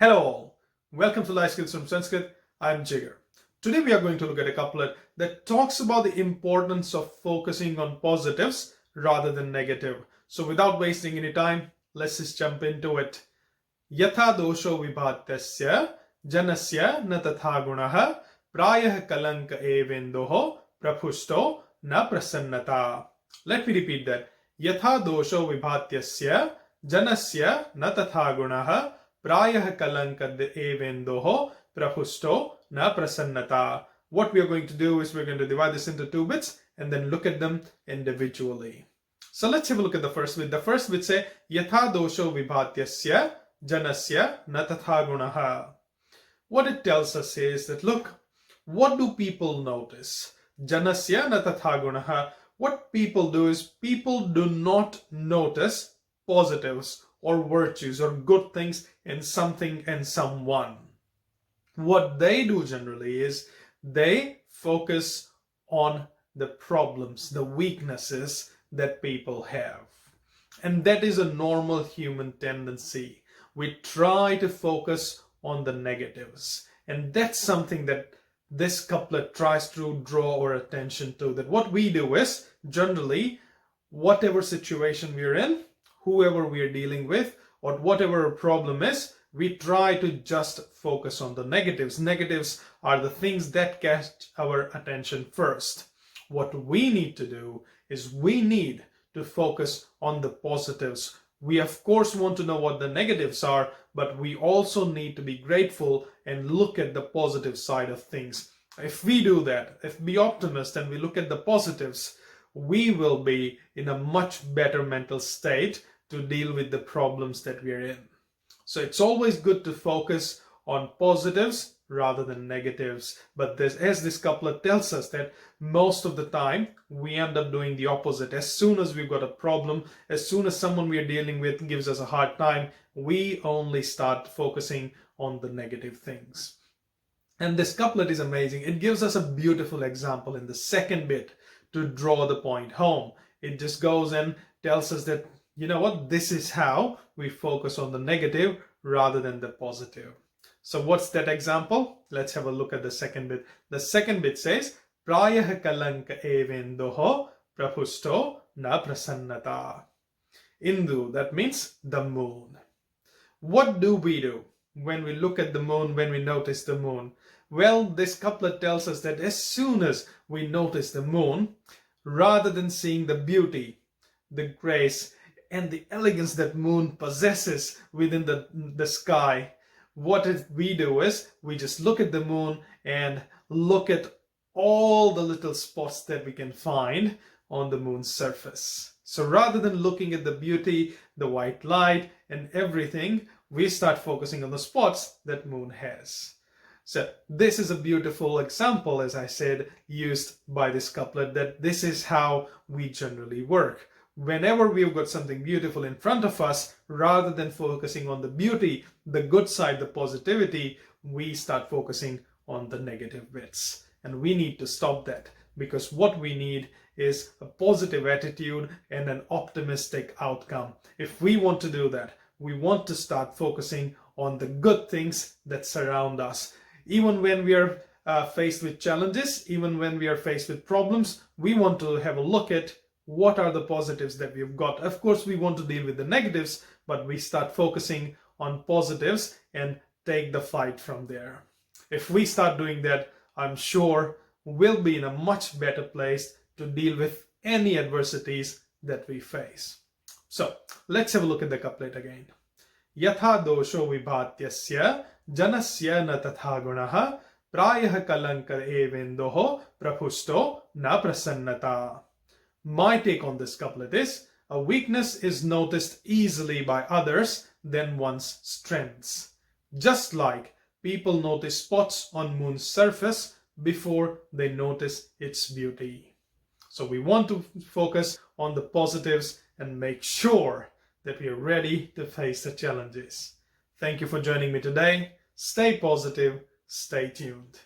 Hello all, welcome to Life Skills from Sanskrit. I'm Jigar. Today we are going to look at a couplet that talks about the importance of focusing on positives rather than negative. So without wasting any time, let's just jump into it. Yatha dosho vibhatyasya janasya na tatha gunaha prayah kalanka evendoho praphusto na prasannata. Let me repeat that. Yatha dosho vibhatyasya janasya na tatha gunaha prayah kalankad evendoho prapusto na prasannata. What we are going to do is we're going to divide this into two bits and then look at them individually. So let's have a look at the first bit. The first bit say yatha dosho vibhatyasya janasya na tatha gunaha. What it tells us is that look, what do people notice? Janasya na tatha gunaha. What people do is people do not notice positives or virtues or good things in something and someone. What they do generally is they focus on the problems, the weaknesses that people have. And that is a normal human tendency. We try to focus on the negatives. And that's something that this couplet tries to draw our attention to. That what we do is generally, whatever situation we're in, whoever we are dealing with, or whatever problem is, we try to just focus on the negatives. Negatives are the things that catch our attention first. What we need to do is we need to focus on the positives. We of course want to know what the negatives are, but we also need to be grateful and look at the positive side of things. If we do that, if we be optimists and we look at the positives, we will be in a much better mental state to deal with the problems that we are in. So it's always good to focus on positives rather than negatives. But as this couplet tells us that most of the time we end up doing the opposite. As soon as we've got a problem, as soon as someone we are dealing with gives us a hard time, we only start focusing on the negative things. And this couplet is amazing. It gives us a beautiful example in the second bit to draw the point home. It just goes and tells us that, you know what, this is how we focus on the negative rather than the positive. So what's that example? Let's have a look at the second bit. The second bit says, Prayah kalanka evendoho prapusto na prasannata. Indu, that means the moon. What do we do when we look at the moon, when we notice the moon? Well, this couplet tells us that as soon as we notice the moon, rather than seeing the beauty, the grace, and the elegance that moon possesses within the sky, what we do is we just look at the moon and look at all the little spots that we can find on the moon's surface. So rather than looking at the beauty, the white light and everything, we start focusing on the spots that moon has. So this is a beautiful example, as I said, used by this couplet, that this is how we generally work. Whenever we've got something beautiful in front of us, rather than focusing on the beauty, the good side, the positivity, we start focusing on the negative bits. And we need to stop that, because what we need is a positive attitude and an optimistic outcome. If we want to do that, we want to start focusing on the good things that surround us. Even when we are faced with challenges, even when we are faced with problems, we want to have a look at what are the positives that we've got. Of course, we want to deal with the negatives, but we start focusing on positives and take the fight from there. If we start doing that, I'm sure we'll be in a much better place to deal with any adversities that we face. So let's have a look at the couplet again. Yatha dosho vibhatyasya janasya na tatha gunaha prayah kalankar evendoho prapusto na prasannata. My take on this couplet is, a weakness is noticed easily by others than one's strengths. Just like people notice spots on moon's surface before they notice its beauty. So we want to focus on the positives and make sure that we are ready to face the challenges. Thank you for joining me today. Stay positive, stay tuned.